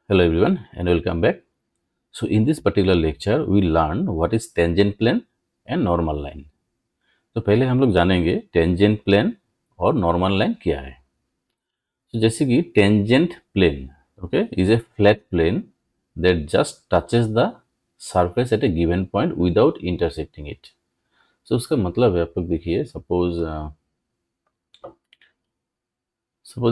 Hello everyone and welcome back. So in this particular lecture we learn what is tangent plane and normal line. तो पहले हम लोग जानेंगे tangent plane और normal line क्या है. तो जैसे कि tangent plane okay is a flat plane that just touches the surface at a given point without intersecting it. So उसका मतलब है, आप लोग देखिए, सपोज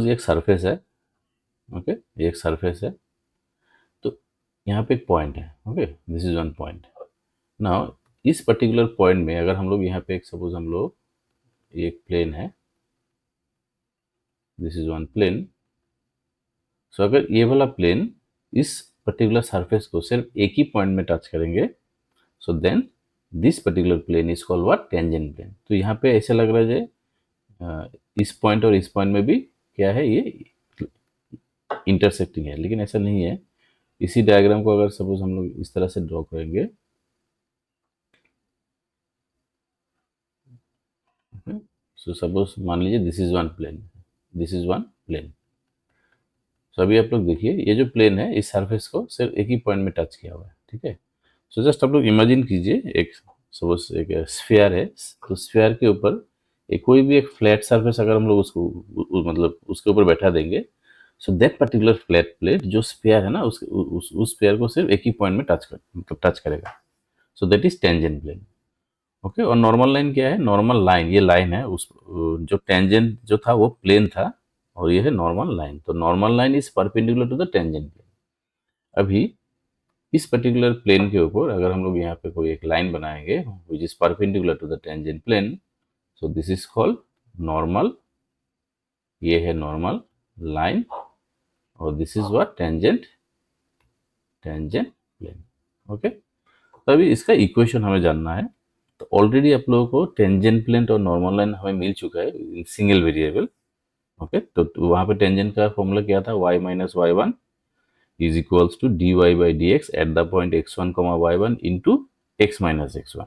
ये एक सरफेस है. ओके ये एक सरफेस है. तो यहाँ पे एक पॉइंट है. Okay this is one point. Now इस पर्टिकुलर पॉइंट में अगर हम लोग यहाँ पे एक सपोज हम लोग ये एक प्लेन है, दिस इज वन प्लेन. सो अगर ये वाला प्लेन इस पर्टिकुलर सरफेस को सिर्फ एक ही पॉइंट में टच करेंगे, so then this particular plane is called what, tangent plane. तो यहाँ पे ऐसे लग रहा है इस पॉइंट और इस पॉइंट में भी क्या है, ये इंटरसेक्टिंग है, लेकिन ऐसा नहीं है. इसी डायग्राम को अगर सपोज हम लोग इस तरह से ड्रॉ करेंगे, सो सपोज मान लीजिए this is one plane, this is one plane. So अभी आप लोग देखिए ये जो प्लेन है इस सरफेस को सिर्फ एक ही पॉइंट में टच किया हुआ है. ठीक है. सो जस्ट आप लोग इमेजिन कीजिए एक सपोज एक स्फीयर है. तो स्फीयर के ऊपर एक कोई भी एक फ्लैट सरफेस अगर हम लोग उसको मतलब उसके ऊपर बैठा देंगे, so that particular flat plate जो स्फीयर है ना उस स्फीयर को सिर्फ एक ही पॉइंट में टच करेगा. So that is tangent plane. Okay. और नॉर्मल लाइन क्या है? नॉर्मल लाइन ये लाइन है, उस जो टेंजेंट जो था वो प्लेन था और ये है नॉर्मल लाइन. तो normal line is perpendicular to the tangent plane. अभी इस पर्टिकुलर प्लेन के ऊपर अगर हम लोग यहाँ पे कोई एक लाइन बनाएंगे which is perpendicular to the tangent plane, so this is called normal. ये है नॉर्मल लाइन और this is what, tangent plane. Okay. तो अभी इसका इक्वेशन हमें जानना है. तो ऑलरेडी आप लोगों को टेंजेंट प्लेन और नॉर्मल लाइन हमें मिल चुका है इन सिंगल वेरिएबल. ओके. तो वहाँ पे टेंजेंट का फॉर्मूला क्या था, y minus y one is equals to d y by d x at the point x one comma y one into x minus x one.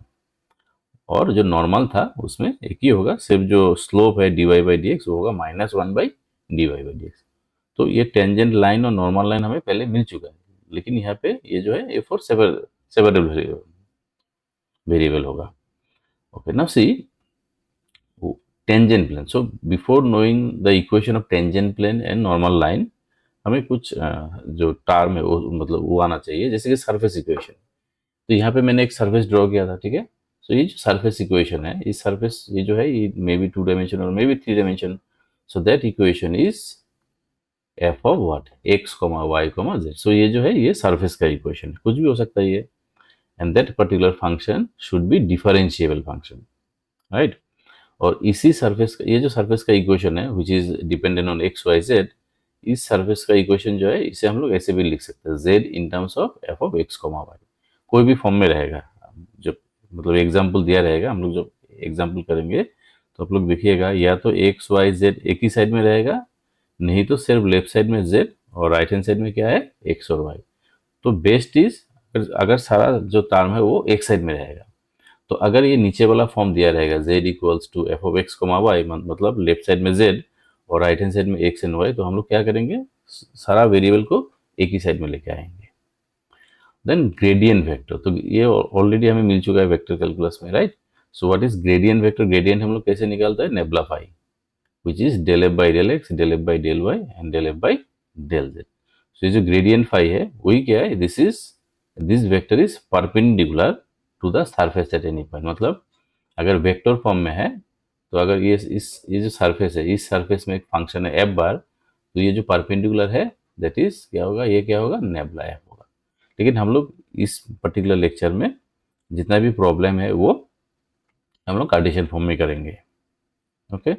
और जो normal था उसमें एक ही होगा, सिर्फ जो स्लोप है d y by d x वो होगा minus one by d y by d x. तो ये टेंजेंट लाइन और नॉर्मल लाइन हमें पहले मिल चुका है, लेकिन यहाँ पे ये जो है ये फॉर सेपरेबल वेरिएबल होगा. Okay, now see tangent plane. So before knowing the equation of tangent plane and normal line, हमें कुछ जो टर्म है वो मतलब वो आना चाहिए, जैसे कि सरफेस इक्वेशन. तो यहाँ पे मैंने एक सरफेस ड्रॉ किया था. ठीक है. सो ये जो सरफेस इक्वेशन है, इस सरफेस ये जो है ये मे बी 2 डायमेंशन और may be 3 dimension. So that equation is f of what, x comma y comma z. So ये जो है ये सरफेस का इक्वेशन है, कुछ भी हो सकता है ये. And that particular function should be differentiable function, right. और इसी सरफेस का ये जो सरफेस का इक्वेशन है which is dependent on x y z, इस सरफेस का इक्वेशन जो है इसे हम लोग ऐसे भी लिख सकते हैं, z in terms of f of x comma y. कोई भी फॉर्म में रहेगा, जब मतलब एग्जाम्पल दिया रहेगा, हम लोग जब एग्जाम्पल करेंगे तो आप लोग देखिएगा या तो एक्स वाई जेड एक ही साइड में रहेगा, नहीं तो सिर्फ लेफ्ट साइड में जेड और राइट हैंड साइड में क्या है, एक्स और वाई. तो बेस्ट इज अगर सारा जो टर्म है वो एक साइड में रहेगा. तो अगर ये नीचे वाला फॉर्म दिया रहेगा z equals to f of x comma y, मतलब लेफ्ट साइड में z और राइट हैंड साइड में एक्स एंड वाई, तो हम लोग क्या करेंगे, सारा वेरिएबल को एक ही साइड में लेके आएंगे. देन ग्रेडियंट वेक्टर, तो ये ऑलरेडी हमें मिल चुका है वेक्टर कैलकुलस में, right. So what is gradient vector? Gradient हम लोग कैसे निकालते हैं, nabla phi, which is del f by del x, del f by del y and del f by del z. So ये जो ग्रेडियंट फाई है वही क्या है, this vector is perpendicular to the surface at any point. मतलब अगर vector form में है तो अगर ये जो सरफेस है, इस सरफेस में एक फंक्शन है एफ बार, तो ये जो परपेंडिकुलर है दैट इज क्या होगा, ये क्या होगा, नेबला एफ होगा. लेकिन हम लोग इस पर्टिकुलर लेक्चर में जितना भी प्रॉब्लम है वो हम लोग कार्टेशियन फॉर्म में करेंगे. Okay.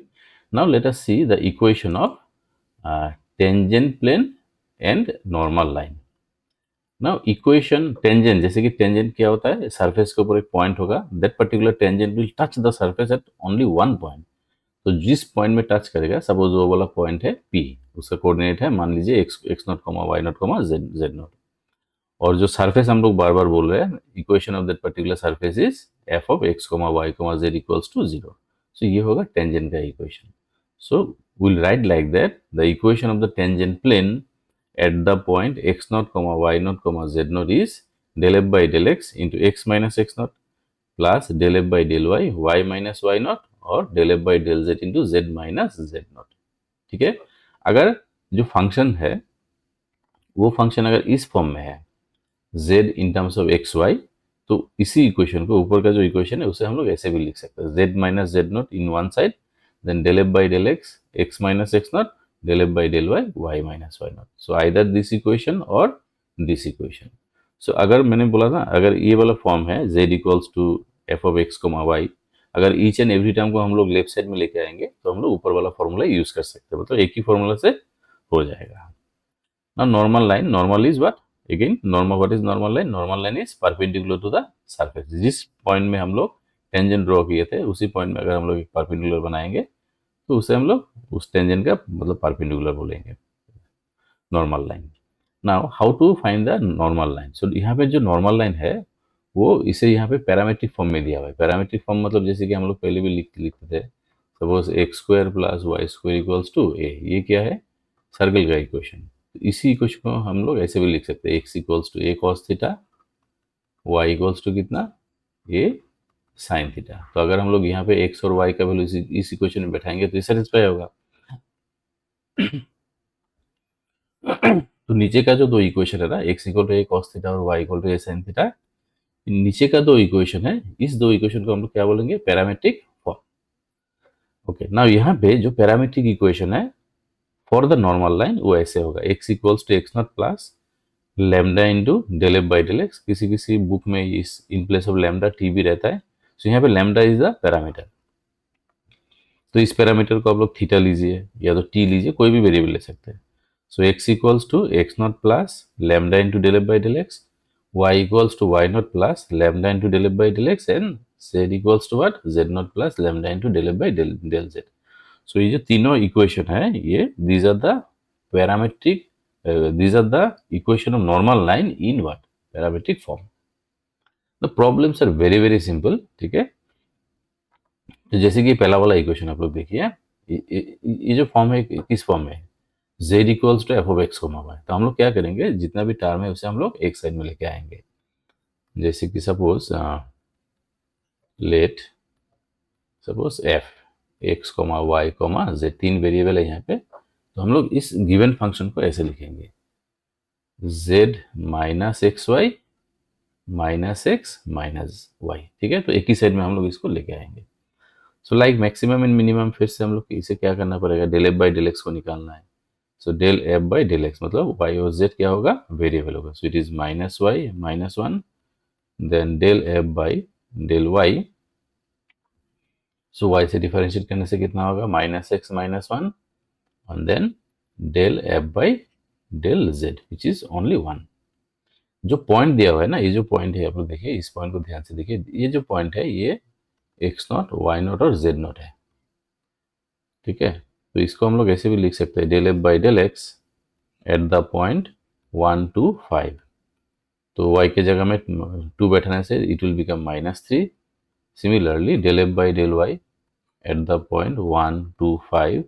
Now let us see the equation of tangent plane and normal line. Now equation tangent, जैसे कि टेंजेंट क्या होता है, सरफेस के ऊपर एक पॉइंट होगा, that particular tangent will touch the surface eight only one point. तो जिस पॉइंट में टच करेगा, सपोज वो वाला पॉइंट है P, उसका कोऑर्डिनेट है मान लीजिए x not comma y not comma z not. और जो सरफेस हम लोग बार बार बोल रहे हैं, equation of that particular surface is f of x comma y comma z equals to 0. So ये होगा टेंजेंट का equation. So will write like that, the equation of the tangent plane at the point x naught comma y naught comma z naught is del f by del x into x minus x naught plus del f by del y minus y naught और del f by del z into z minus z naught। ठीक है, अगर जो function है वो function अगर इस form में है z in terms of x y, तो इसी इक्वेशन को, ऊपर का जो इक्वेशन है उसे हम लोग ऐसे भी लिख सकते हैं, z minus z not in one side, then del f by del x minus x not, del f by del y minus y not. So either this equation और दिस इक्वेशन। सो अगर मैंने बोला था, अगर ये वाला form है z equals to f of x comma y, अगर ईच एंड एवरी टर्म को हम लोग लेफ्ट साइड में लेके आएंगे तो हम लोग ऊपर वाला फॉर्मूला यूज कर सकते हैं, मतलब एक ही फॉर्मूला से हो जाएगा। Now normal line, normal is what? Again, normal, what is normal line? Normal line is perpendicular to the surface. जिस पॉइंट में हम लोग टेंजेंट ड्रॉ किए थे उसी पॉइंट में अगर हम लोग एक परपेंडिकुलर बनाएंगे तो उसे हम लोग उस टेंजेंट का मतलब परपेंडिकुलर बोलेंगे, normal line. Now how to find the normal line? So यहाँ पे जो नॉर्मल लाइन है वो इसे यहाँ पे पैरामेट्रिक फॉर्म में दिया हुआ है। पैरामेट्रिक फॉर्म मतलब जैसे कि हम लोग पहले भी लिखते थे, suppose x square plus y square equals to a, ये क्या है? सर्कल का इक्वेशन। इसी इक्वेशन को हम लोग ऐसे भी लिख सकते हैं, x equals to a cos theta, y equals to कितना? A sine theta. तो अगर हम लोग यहाँ पे एक्स और वाई का वैल्यू इस इक्वेशन में बैठाएंगे तो ये सेटिस्फाई होगा। तो नीचे का जो दो इक्वेशन है ना, x equal to a cos theta और y equal to a sine theta, नीचे का दो इक्वेशन है, इस दो इक्वेशन को हम लोग क्या बोलेंगे? Parametric form. ओके, नाउ यहाँ पे जो पैरामेट्रिक इक्वेशन है फॉर द नॉर्मल लाइन वो ऐसे होगा, x equals to x not plus lambda into del f by del x. किसी किसी बुक में इस in place of lambda t भी रहता है, तो यहाँ पे लैम्डा इज द पैरामीटर। तो इस पैरामीटर को आप लोग थीटा लीजिए या तो टी लीजिए, कोई भी वेरिएबल ले सकते हैं। So x equals to x not plus lambda into del f by del x, y equals to y naught plus lambda into del f by del x, and z equals to what? Z naught plus lambda into del f by del z. So ये जो तीनों equation है, ये these are the parametric, these are the equation of normal line in what? Parametric form. The problems are very very simple, ठीक है। तो जैसे कि पहला वाला इक्वेशन आप लोग देखिए, ये जो फॉर्म है किस फॉर्म में? z equals to f of x comma y. तो हम लोग क्या करेंगे, जितना भी टर्म है उसे हम लोग एक साइड में लेके आएंगे। जैसे कि suppose let suppose f x comma y comma z, तीन वेरिएबल है यहाँ पे। तो हम लोग इस गिवन फंक्शन को ऐसे लिखेंगे, z minus x y minus x minus y. ठीक है, तो एक ही साइड में हम लोग इसको लेके आएंगे। So like maximum and minimum, फिर से हम लोग इसे क्या करना पड़ेगा? Del f by del x को निकालना है। So del f by del x मतलब वाई और जेड क्या होगा? वेरिएबल होगा। So it is minus y minus one, then del f by del y. So y से डिफरेंशिएट करने से कितना होगा? Minus x minus one, and then del f by del z which is only 1। जो point दिया हुआ है ना, ये जो पॉइंट है आप लोग देखिए, इस पॉइंट को ध्यान से देखिए, ये जो पॉइंट है ये x नॉट वाई नॉट और z नॉट है। ठीक है, तो इसको हम लोग ऐसे भी लिख सकते हैं, del f by del x eight the point 1 to 5। तो y के जगह में 2 बैठाने से it will become -3। Similarly del f by del y eight the point 1 to 5,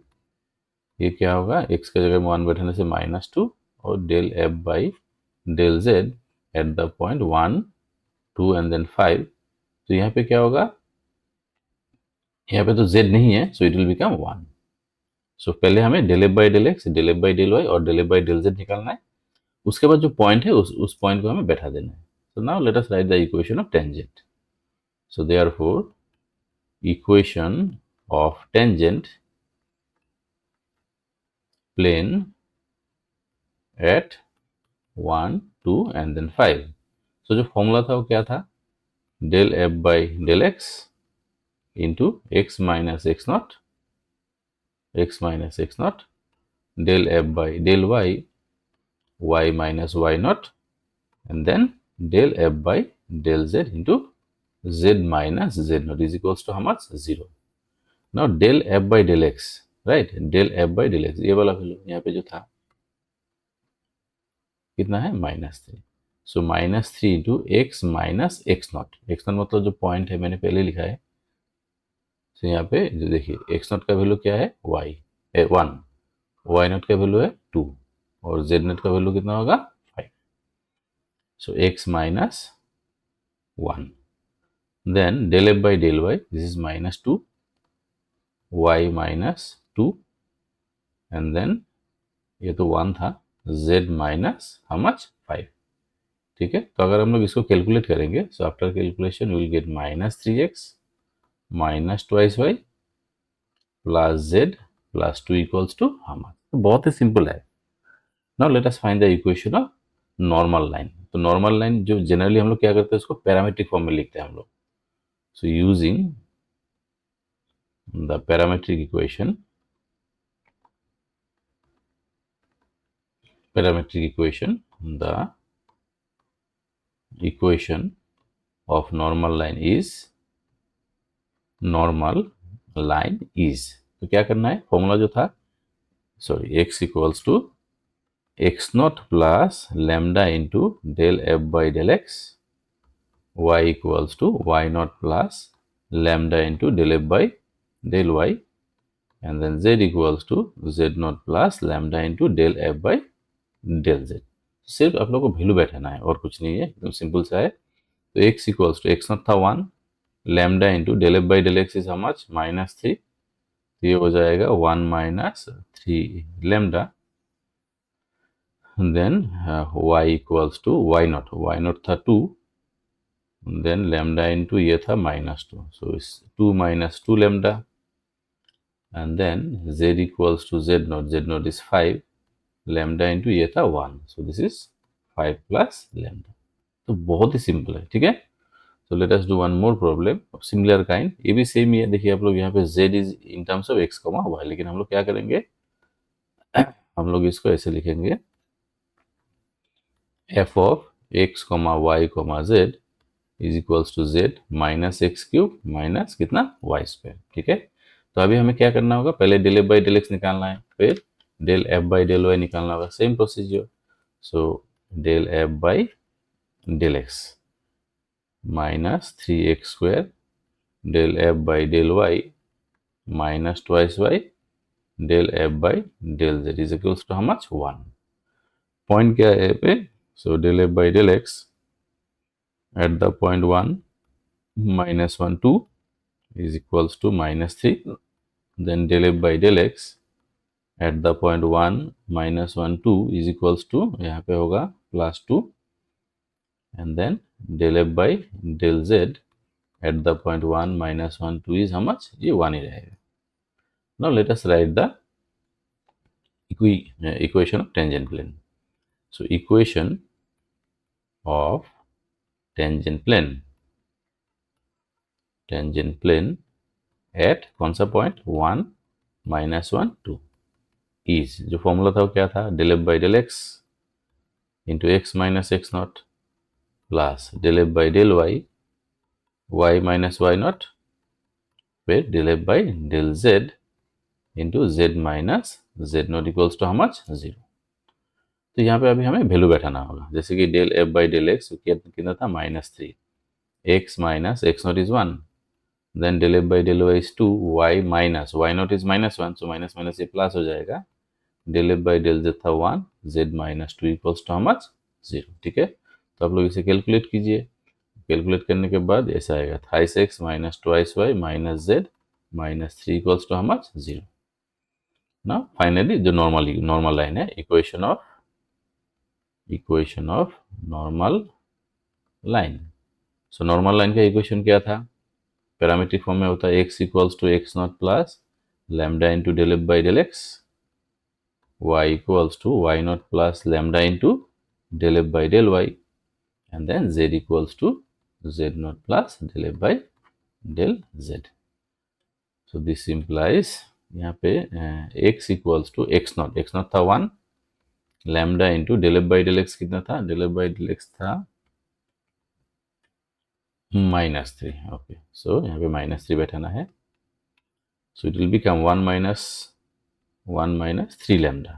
ये क्या होगा? x के जगह में 1 बैठाने से -2, और del f by del z at the point 1 2 and then 5। तो यहाँ पे क्या होगा? यहाँ पे तो z नहीं है, so it will become 1। So पहले हमें del f by del x, del f by del y और del f by del z निकालना है। उसके बाद जो पॉइंट है उस पॉइंट को हमें बैठा देना है। So now let us write the equation of tangent. So therefore equation of tangent plane at 1 2 and then 5। so जो फॉर्मूला था वो क्या था? Del f by del x into x minus x not, x minus x not, del f by del y, y minus y not, and then del f by del z into z minus z not is equals to how much? 0। Now del f by del x, right, del f by del x, ये वाला value यहाँ पे जो था कितना है? -3। सो -3 into x minus x not. X not मतलब जो पॉइंट है मैंने पहले लिखा है। तो यहाँ पे जो देखिए एक्स नॉट का वैल्यू क्या है? y 1, वाई नॉट का वैल्यू है 2। और z नॉट का वैल्यू कितना होगा 5. So x minus 1. Then del f by del y, this is -2, y -2, and then ये तो 1 था, z माइनस हाउ मच 5. ठीक है, तो अगर हम लोग इसको कैलकुलेट करेंगे, so after calculation will get -3x minus twice y plus z plus 2 equals to how much. तो बहुत ही सिंपल है. Now let us find the equation of normal line. तो नॉर्मल लाइन जो जनरली हम लोग क्या करते हैं, उसको पैरामीट्रिक फॉर्म में लिखते हैं हम लोग. So using the parametric equation, the equation of normal line is तो क्या करना है, फॉर्मूला जो था, sorry, x equals to x not plus lambda into del f by del x, y equals to y not plus lambda into del f by del y, and then z equals to z not plus lambda into del f by del z. सिर्फ आप लोग को value बैठाना है और कुछ नहीं है, एकदम सिंपल सा है. तो x equals to x not था 1, lambda into del f by del x is how much -3, तो ये हो जाएगा 1 minus 3 lambda. Then y equals to y not था 2, देन लैम्डा इंटू ये था -2, so is 2 minus 2 lambda, and then z equals to z not is 5, lambda into ये था 1, so this is 5 plus lambda. तो बहुत ही सिंपल है. ठीक है, so let us do one more problem of similar kind. ये भी सेम ही है. देखिए आप लोग यहाँ पे z is in terms of x, y, लेकिन हम लोग क्या करेंगे, हम लोग इसको ऐसे लिखेंगे, f of x, y, z is equals to z minus x cube minus कितना y स्क्वायर. ठीक है, तो अभी हमें क्या करना होगा, पहले del f by del x निकालना है, फिर del f by del y निकालना होगा, same procedure. So del f by del x minus 3x square del f by del y minus twice y del f by del z is equals to how much 1. Point क्या है पे, so del f by del x at the point 1 -1 2 is equals to -3, then del f by del x at the point 1 -1 2 is equals to, यहाँ पे होगा +2, and then del f by del z at the point 1 -1 2 is how much, ये 1 ही रहेगा. Now let us write the equation of tangent plane. So equation of tangent plane at कौन सा point 1 -1 2 is, जो formula था वो क्या था, del f by del x into x minus x not plus del f by del y, y minus y naught, फिर del f by del z into z minus z naught equals to how much 0. तो यहाँ पे अभी हमें value बैठाना होगा, जैसे कि del f by del x कितना था -3, x minus x not is 1, then del f by del y is 2, y minus y not is -1, so minus minus ये प्लस हो जाएगा, del f by del z था 1, z minus 2 equals to how much 0. ठीक है, तो आप लोग इसे कैलकुलेट कीजिए. कैलकुलेट करने के बाद ऐसा आएगा, thrice x minus twice y minus z minus 3 equals to how much 0. ना फाइनली जो नॉर्मल लाइन है, equation of normal line. So normal line का इक्वेशन क्या था, पैरामीट्रिक फॉर्म में होता है x equals to x not plus lambda into del f by del x, y equals to y naught plus lambda into del f by del y, and then z equals to z naught plus del f by del z. So this implies यहाँ पे x equals to x naught था 1, lambda into del f by del x कितना था, del f by del x था -3. Okay, सो यहाँ पे -3 बैठाना है. So it will become 1 minus 3 lambda.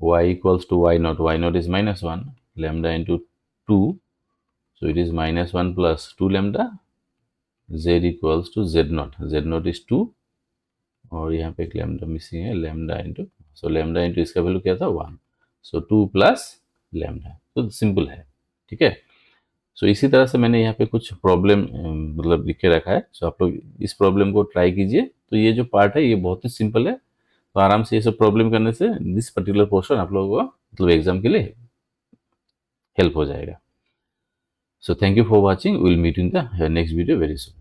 Y equals to y naught is -1, lambda into 2, so it is -1 plus 2 lambda, z equals to z naught is 2, और यहाँ पे एक lambda missing है, lambda into, so lambda into इसका value क्या था 1, सो 2 plus lambda, तो simple है, ठीक है। सो इसी तरह से मैंने यहाँ पे कुछ प्रॉब्लम मतलब लिख के रखा है। सो आप लोग इस प्रॉब्लम को ट्राई कीजिए। तो ये जो पार्ट है ये बहुत ही सिंपल है, तो आराम से ये सब प्रॉब्लम करने से दिस पर्टिकुलर पोर्शन आप लोगों को मतलब एग्जाम के लिए हेल्प हो जाएगा। So thank you for watching, will meet in the next video very soon.